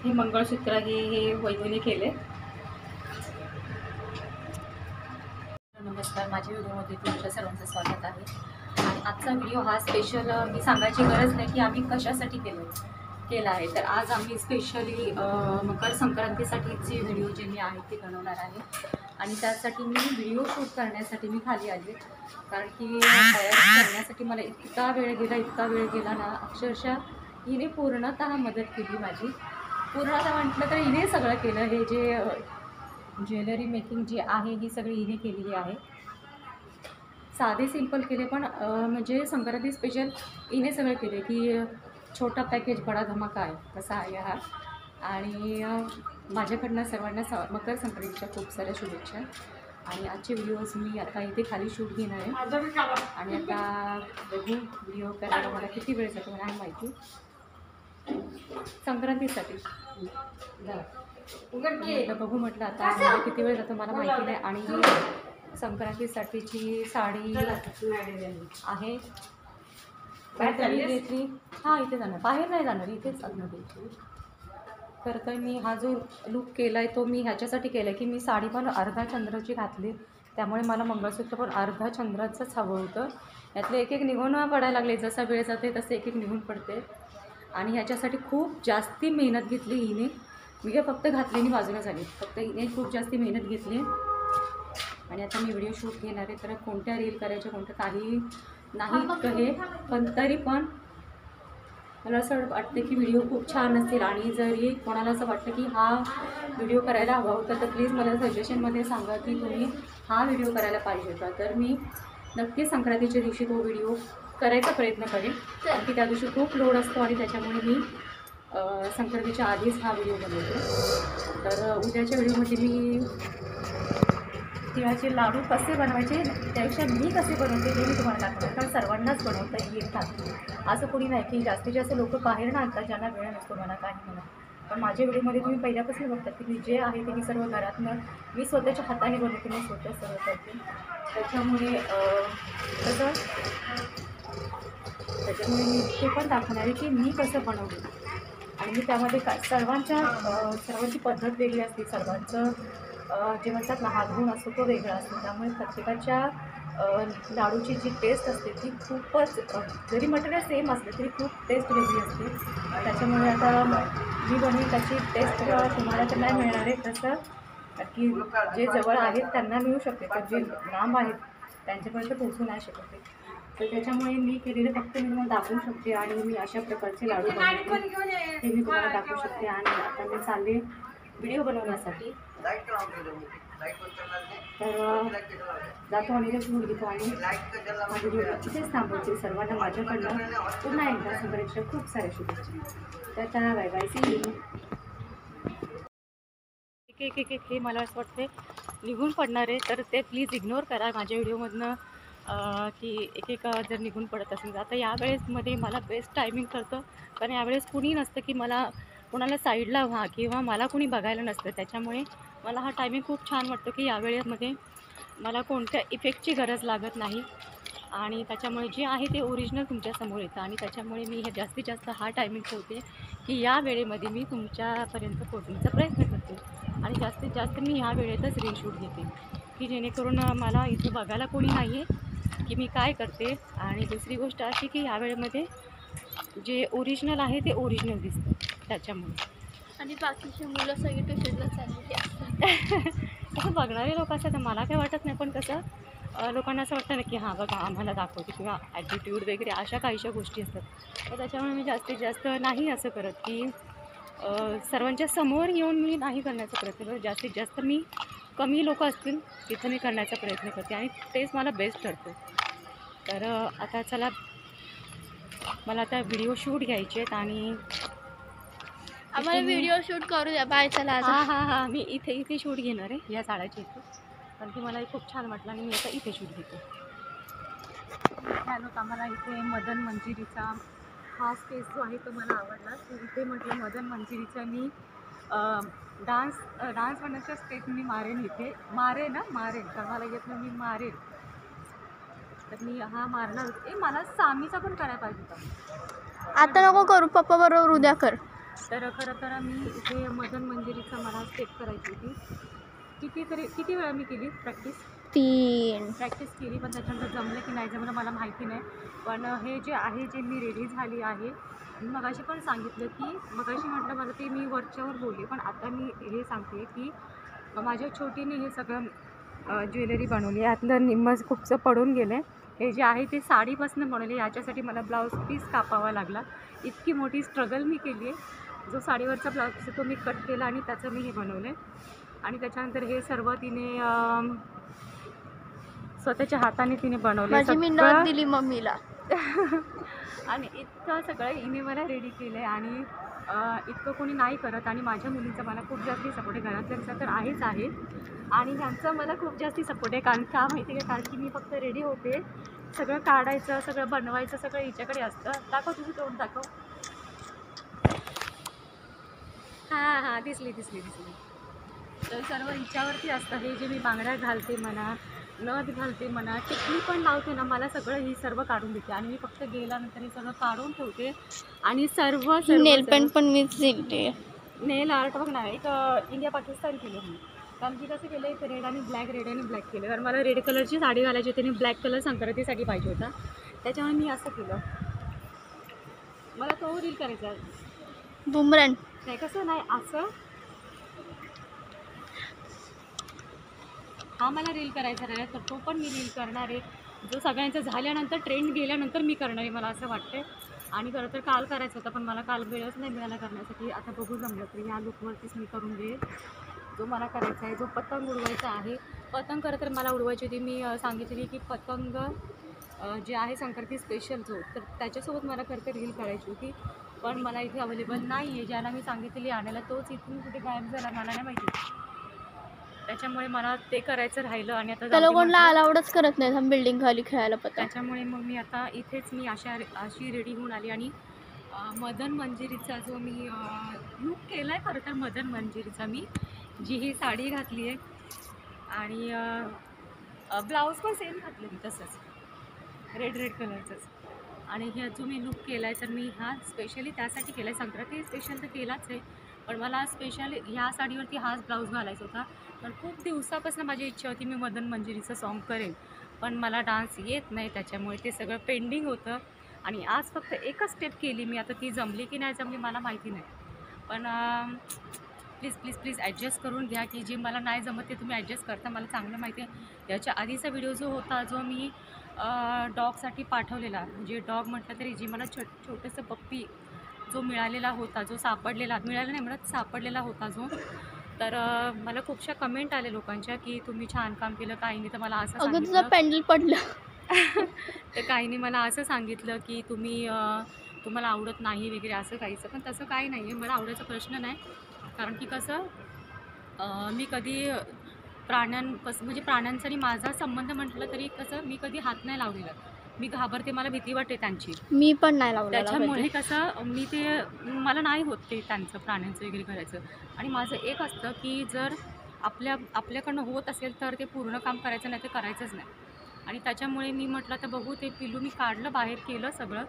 हे मंगळसूत्र हे वैदूने केले. नमस्कार, माझ्या व्हिडिओमध्ये तुमच्या सर्वांचं स्वागत आहे. आणि आजचा व्हिडिओ हा स्पेशल मी सांगायची गरज नाही की आम्ही कशासाठी केला आहे. तर आज आम्ही स्पेशली मकर संक्रांतीसाठीची व्हिडिओ जे मी आहे ते बनवणार आहे. आणि त्यासाठी मी व्हिडिओ शूट करण्यासाठी मी खाली आले, कारण की तयारी करण्यासाठी मला इतका वेळ गेला ना. अक्षरशः हिने पूर्णतः मदत केली माझी. पूर्णतः म्हटलं तर हिने सगळं केलं. हे जे ज्वेलरी मेकिंग जी आहे ही सगळी हिने केलेली आहे. साधे सिंपल केले, पण म्हणजे संक्रांती स्पेशल हिने सगळं केले की छोटा पॅकेज बडा धमाका आहे तसा आहे हा. आणि माझ्याकडनं सर्वांना मकर संक्रांतीच्या खूप साऱ्या शुभेच्छा. आणि आजचे व्हिडिओज मी आता इथे खाली शूट घेणार आहे. आणि आता बघू व्हिडिओ करायला मला किती वेळ जातो मला नाही माहिती. संक्रांतीसाठी बघू म्हटलं आता मला किती वेळ जातो मला माहिती नाही. आणि संक्रांतीसाठीची साडी आहे घेतली. हां, इथे जाणार, बाहेर नाही जाणार, इथेच आतमध्ये. खरं तर मी हा जो लुक केला आहे तो मी ह्याच्यासाठी केला आहे की मी साडी पण अर्धा चंद्राची घातली, त्यामुळे मला मंगळसूत्र पण अर्धा चंद्राचंच हवं होतं. यातले एक निघून पडायला लागले. जसा वेळ जाते तसे एक निघून पडते. आणि ह्याच्यासाठी खूप जास्ती मेहनत घेतली हिने. मी काय फक्त घातलीनी बाजूला झाली, फक्त हिने खूप जास्ती मेहनत घेतली. आणि आता मी व्हिडिओ शूट घेणार आहे. तर कोणत्या रील करायच्या कोणत्या काही नाही हे, पण तरी पण मला असं वाटतं की व्हिडिओ खूप छान असतील. आणि जरी कोणाला असं वाटतं की हा व्हिडिओ करायला हवा होता तर प्लीज मला सजेशनमध्ये सांगा की तुम्ही हा व्हिडिओ करायला पाहिजे होता. तर मी नक्कीच संक्रांतीच्या दिवशी तो व्हिडिओ करायचा प्रयत्न करेन, कारण की त्या दिवशी खूप लोड असतो आणि त्याच्यामुळे मी संक्रांतीच्या आधीच हा व्हिडिओ बनवते. तर उद्याच्या व्हिडिओमध्ये मी तिळाचे लाडू कसे बनवायचे त्यापेक्षा मी कसे बनवते हे मी तुम्हाला दाखवणार, कारण सर्वांनाच बनवता येतात. असं कोणी नाही की जास्तीत जास्त लोक बाहेर आणतात ज्यांना वेळ नसतो म्हणा काही म्हणा. पण माझ्या व्हिडिओमध्ये तुम्ही पहिल्यापासून बघतात की मी जे आहे ते मी सर्व घरातनं मी स्वतःच्या हाताने बनवते, मी स्वतः सर्व करते. त्याच्यामुळे मी ते पण दाखवणार आहे की मी कसं बनवते. आणि मी त्यामध्ये सर्वांची पद्धत वेगळी असते, सर्वांचं जे म्हणतात ना हातगुण असतो तो वेगळा असतो. त्यामुळे प्रत्येकाच्या लाडूची जी टेस्ट असते ती खूपच, जरी मटेरियल सेम असलं तरी खूप टेस्ट वेगळी असते. त्याच्यामुळे आता मी बनवीन त्याची टेस्ट तुम्हाला तर नाही मिळणार आहे तसं, की जे जवळ आहेत त्यांना मिळू शकते, तर जे लांब आहेत त्यांच्यापर्यंत पोहोचू नाही शकत. तर त्याच्यामुळे मी केलेले फक्त मी तुम्हाला दाखवू शकते. आणि मी अशा प्रकारचे लाडू बनवते ते मी तुम्हाला दाखवू शकते. आणि आता मी चालले व्हिडिओ बनवण्यासाठी. तर जातो आणि शूट घेतो आणि हा व्हिडिओ इथेच थांबवते. सर्वांना माझ्याकडनं पुन्हा एकदा संक्रांतीच्या खूप साऱ्या शुभेच्छा. तर चला बाय बाय, सी यू. एक हे मला असं वाटते निघून पडणार आहे, तर ते प्लीज इग्नोर करा माझ्या व्हिडिओमधनं की एक जर निघून पडत असेल. आता यावेळेसमध्ये मला बेस्ट टायमिंग ठरतं, कारण यावेळेस कुणी नसतं की कोणाला साईडला व्हा किंवा मला कुणी बघायला नसतं. त्याच्यामुळे मला हा टायमिंग खूप छान वाटतो की यावेळेमध्ये मला कोणत्या इफेक्टची गरज लागत नाही. आणि त्याच्यामुळे जे आहे ते ओरिजिनल तुमच्यासमोर येतं. आणि त्याच्यामुळे मी हे जास्तीत जास्त हा टायमिंग ठेवते की या वेळेमध्ये मी तुमच्यापर्यंत पोहोचण्याचा प्रयत्न करते. आणि जास्तीत जास्त मी ह्या वेळेतच रील शूट घेते की जेणेकरून मला इथे बघायला कोणी नाही आहे की मी काय करते. आणि दुसरी गोष्ट अशी की ह्या वेळेमध्ये जे ओरिजिनल आहे ते ओरिजिनल दिसतं त्याच्यामुळे. आणि बाकीचे मुलं सगळे ट्युशनला चाललेली असतात. कसं बघणारे लोक असतात तर मला काही वाटत नाही, पण कसं लोकांना असं वाटतं ना की हां बघा आम्हाला दाखवते किंवा ॲटिट्यूड वगैरे अशा काहीशा गोष्टी असतात. तर त्याच्यामुळे मी जास्तीत जास्त नाही असं करत की सर्वांच्या समोर येऊन मी नाही करण्याचा प्रयत्न करते. जास्तीत जास्त मी कमी लोक असतील तिथं मी करण्याचा प्रयत्न करते आणि तेच मला बेस्ट ठरतं. तर आता चला, मला आता व्हिडिओ शूट घ्यायचे आहेत आणि आम्हाला व्हिडिओ शूट करू द्या. बाय, चला. हां मी इथे शूट घेणार आहे या झाडाच्या इथे, कारण की मला खूप छान वाटलं आणि मी आता इथे शूट घेते. हॅलो, आम्हाला इथे मदन मंजिरीचा हा स्पेस जो आहे तो मला आवडला. तर इथे म्हटलं मदन मंजिरीचा मी डान्स म्हणण्याच्या स्टेप मी मारेन तर मला येत नाही, मी मारेन. तर मी हा मारणार होते. मला सामीचा पण करायला पाहिजे होता. आता नको करू, पप्पा बरोबर उद्या कर. तर खरं तर मी इथे मदन मंजिरीचं मला स्टेप करायची होती. किती वेळा मी केली प्रॅक्टिस 3 केली, पण त्याच्यानंतर जमलं की नाही जमलं मला माहिती नाही. पण हे जे आहे जे मी रेडी झाली आहे. मी मगाशी पण सांगितलं की मगाशी म्हटलं मला ते मी वरच्यावर बोलले, पण आता मी हे सांगते की माझ्या छोटीने हे सगळं ज्वेलरी बनवली. यातलं निम्मच खूपसं पडून गेलं आहे. हे जे आहे ते साडीपासून बनवले. याच्यासाठी मला ब्लाऊज पीस कापावा लागला. इतकी मोठी स्ट्रगल मी केली आहे. जो साडीवरचा ब्लाऊज तो मी कट केला आणि त्याचं मी हे बनवलं आहे. आणि त्याच्यानंतर हे सर्व तिने स्वतःच्या हाताने तिने बनवले. माझी मी नथ दिली मम्मीला. आणि इतकं सगळं हिने मला रेडी केलं आहे. आणि इतकं कोणी नाही करत. आणि माझ्या मुलींचा मला खूप जास्ती सपोर्ट आहे. घरातल्यांचा तर आहेच आहे, आणि ह्यांचा मला खूप जास्ती सपोर्ट आहे. कारण का माहिती आहे का, कारण की मी फक्त रेडी होते, सगळं काढायचं, सगळं बनवायचं, सगळं हिच्याकडे असतं. दाखव, तुझी तोंड दाखव. हां दिसली. तर सर्व हिच्यावरती असतं. हे जे मी बांगड्या घालते म्हणा, नथ घालते म्हणा, टिकली पण लावते ना, मला सगळं ही सर्व काढून देते. आणि मी फक्त गेल्यानंतर हे सगळं काढून ठेवते. आणि सर्व नेल पेंट पण मीच दिलते. नेल आर्ट बघ ना, एक इंडिया पाकिस्तान केलं मी. कारण की कसं केलं, एक रेड आणि ब्लॅक केलं. कारण मला रेड कलरची साडी घालायची होती आणि ब्लॅक कलर संक्रांतीसाठी पाहिजे होता. त्याच्यामुळे मी असं केलं. मला तो रील करायचा बुमरन नाही, कसं नाही असं. हा मला रील करायचा राहिला, तर तो पण मी रील करणार आहे. जो सगळ्यांचं झाल्यानंतर, ट्रेंड गेल्यानंतर मी करणार आहे, मला असं वाटतं. आणि खरं तर काल करायचं होतं, पण मला काल वेळच नाही मिळाला करण्यासाठी. आता बघू जमलं तरी या लुकवरतीच मी करून घेईल जो मला करायचा आहे. जो पतंग उडवायचा आहे, पतंग खरं तर मला उडवायची होती. मी सांगितलेली की पतंग जे आहे संक्रांती स्पेशल जो, तर त्याच्यासोबत मला खरं तर रील करायची होती. पण मला इथे अवेलेबल नाही आहे. ज्याला मी सांगितलेली आणायला तोच इथून कुठे गायब झाला, मला नाही माहिती. त्याच्यामुळे मला ते करायचं राहिलं. आणि आता त्याला कोणला अलाउडच करत नाही हम बिल्डिंग खाली खेळायला पतंग. त्याच्यामुळे मग मी आता इथेच मी अशी रेडी होऊन आली. आणि मदन मंजिरीचा जो मी लूक केला आहे, खरं तर मदन मंजिरीचा मी जी ही साडी घातली आहे. आणि ब्लाऊज पण सेम घातलं मी तसंच रेड कलरचंच. आणि ह्या जो मी लूक केला आहे, तर मी हा स्पेशली त्यासाठी केला आहे. संक्रांती स्पेशल तर केलाच आहे, पण मला स्पेशल ह्या साडीवरती हाच ब्लाऊज घालायचा होता. तर खूप दिवसापासून माझी इच्छा होती मी मदन मंजिरीचं सॉन्ग करेन, पण मला डान्स येत नाही. त्याच्यामुळे ते सगळं पेंडिंग होतं. आणि आज फक्त एकच स्टेप केली मी. आता ती जमली की नाही जमली मला माहिती नाही, पण प्लीज ॲडजस्ट करून घ्या. की जे मला नाही जमत ते तुम्ही ॲडजस्ट करता, मला चांगलं माहिती आहे. याच्या आधीचा व्हिडिओ जो होता, जो मी डॉगसाठी पाठवलेला, म्हणजे डॉग म्हटलं तरी जे मला छोटंसं पप्पी जो मिळालेला होता, जो सापडलेला नाही म्हणत, सापडलेला होता जो. तर मला खूपशा कमेंट आले लोकांच्या की तुम्ही छान काम केलं. काहींनी तर मला असं अगं तुझं सांगितलं पॅन्डल पडलं. तर काहींनी मला असं सांगितलं की तुम्हाला आवडत नाही वगैरे असं काहीचं. पण तसं काही नाही आहे, मला आवडायचा प्रश्न नाही. कारण की कसं मी कधी म्हणजे प्राण्यांचा आणि माझा संबंध म्हटलं तरी कसं मी कधी हात नाही लावलेला. मी घाबरते, मला भीती वाटते त्यांची. मी पण नाही लावला. त्याच्यामुळे कसं मला नाही होत ते त्यांचं प्राण्यांचं वगैरे करायचं. आणि माझं एक असतं की जर आपल्याकडनं होत असेल तर ते पूर्ण काम करायचं, नाही ते करायचंच नाही. आणि त्याच्यामुळे मी म्हटलं तर बघू, ते पिल्लू मी काढलं बाहेर, केलं सगळं.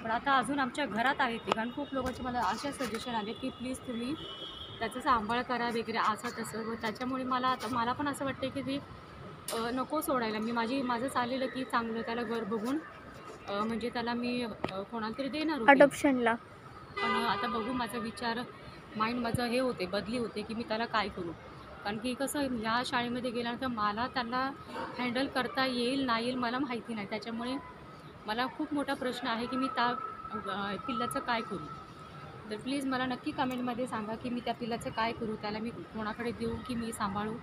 पण आता अजून आमच्या घरात आहे ते. कारण खूप लोकांचे मला अशा सजेशन आले की प्लीज तुम्ही त्याचं सांभाळ करा वगैरे असं तसं. व त्याच्यामुळे मला पण असं वाटतं की ती नको सोडायला. माझं चाललेलं की चांगलं त्याला घर बघून म्हणजे त्याला मी कोणाला तरी देणार होते अडॉप्शनला. पण आता बघू, माझा विचार माइंड माझं हे होते, बदली होते की मी त्याला काय करू. कारण की कसं या शाळेमध्ये गेल्यानंतर मला त्याला हँडल करता येईल नाही येईल मला माहिती नाही. त्याच्यामुळे मला खूप मोठा प्रश्न आहे की मी त्या पिल्लाचं काय करू. तर प्लीज मला नक्की कमेंटमध्ये सांगा की मी त्या पिल्लाचं काय करू, त्याला मी कोणाकडे देऊ की मी सांभाळू.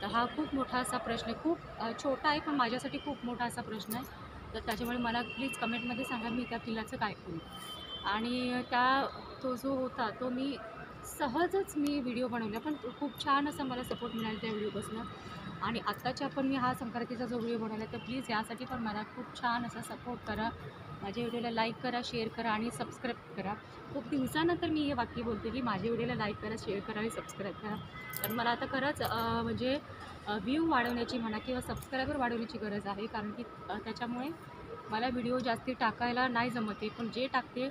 तर हा खूप मोठा असा प्रश्न आहे, खूप छोटा आहे पण माझ्यासाठी खूप मोठा असा प्रश्न आहे. तर त्याच्यामुळे मला प्लीज कमेंटमध्ये सांगा मी त्या पिल्लाचं काय करू. आणि तो जो होता तो मी सहजच व्हिडिओ बनवला, पण खूप छान असा मला सपोर्ट मिळाला त्या व्हिडिओपासून. आणि आत्ताच्या पण मी हा संक्रांतीचा जो व्हिडिओ बनवला, तर प्लीज यासाठी पण मला खूप छान असा सपोर्ट करा. माझ्या व्हिडिओला लाईक करा, शेअर करा आणि सबस्क्राईब करा. खूप दिवसानंतर मी हे वाक्य बोलते की माझ्या व्हिडिओला लाईक करा, शेअर करा आणि सबस्क्राईब करा. तर मला आता खरंच म्हणजे व्ह्यू वाढवण्याची म्हणा किंवा सबस्क्रायबर वाढवण्याची गरज आहे. कारण की त्याच्यामुळे मला व्हिडिओ जास्ती टाकायला नाही जमते, पण जे टाकते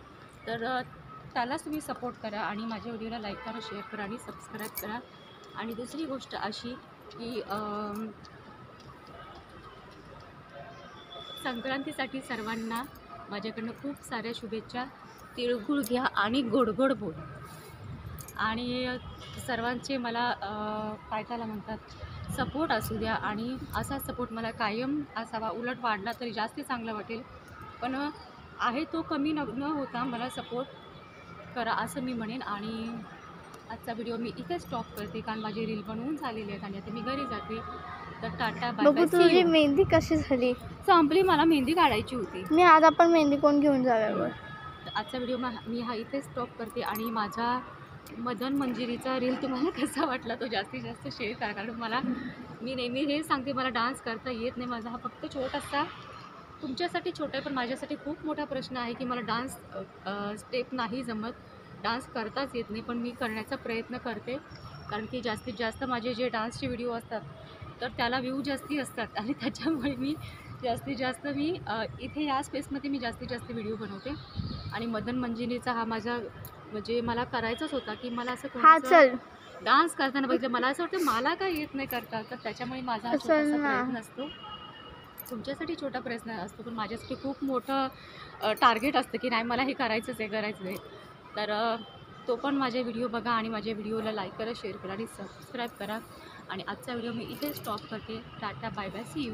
तर त्यालाच तुम्ही सपोर्ट करा आणि माझ्या व्हिडिओला लाईक करा, शेअर करा आणि सबस्क्राईब करा. आणि दुसरी गोष्ट अशी की संक्रांतीसाठी सर्वांना माझ्याकडनं खूप साऱ्या शुभेच्छा. तिळगुळ घ्या आणि गोड गोड बोल. आणि सर्वांचे मला काय त्याला म्हणतात सपोर्ट असू द्या आणि असा सपोर्ट मला कायम असावा. उलट वाढला तरी जास्त चांगलं वाटेल, पण आहे तो कमी न होता मला सपोर्ट करा असं मी म्हणेन. आणि आजचा व्हिडिओ मी इथे स्टॉप करते कारण माझी रील बनवून झालेली आहेत आणि आता मी घरी जाते. तर टाटा बाय बघू बाय. तुझी मेहंदी कशी झाली. संपली, मला मेहंदी काढायची होती. मी आज आपण मेहंदी कोण घेऊन जाव्यावर. तर आजचा व्हिडिओ मी हा इथे स्टॉप करते आणि माझा मदन मंजिरीचा रील तुम्हाला कसा वाटला तो जास्तीत जास्त शेअर करा. कारण मी नेहमी हे सांगते मला डान्स करता येत नाही. माझा हा फक्त छोटासा तुमच्यासाठी छोटा आहे पण माझ्यासाठी खूप मोठा प्रश्न आहे की मला डान्स स्टेप नाही जमत, डान्स करताच येत नाही. पण मी करण्याचा प्रयत्न करते कारण की जास्तीत जास्त माझे जे डान्सचे व्हिडिओ असतात तर त्याला व्ह्यू जास्ती असतात आणि त्याच्यामुळे मी जास्तीत जास्त इथे या स्पेसमध्ये मी जास्तीत जास्त व्हिडिओ बनवते. आणि मदन मंजिरीचा हा माझा म्हणजे मला करायचाच होता की मला असं चल डान्स करताना बघितलं मला असं वाटतं मला काय येत नाही करता. तर त्याच्यामुळे माझा हा छोटासा प्रयत्न असतो. तुमच्यासाठी छोटा प्रयत्न असतो पण माझ्यासाठी खूप मोठं टार्गेट असतं की नाही मला हे करायचंच आहे. तर तो पण माझे व्हिडिओ बघा आणि माझ्या व्हिडिओला लाईक करा, शेअर करा आणि सबस्क्राईब करा. आणि आजचा व्हिडिओ मी इथे स्टॉप करते. Tata bye bye, see you.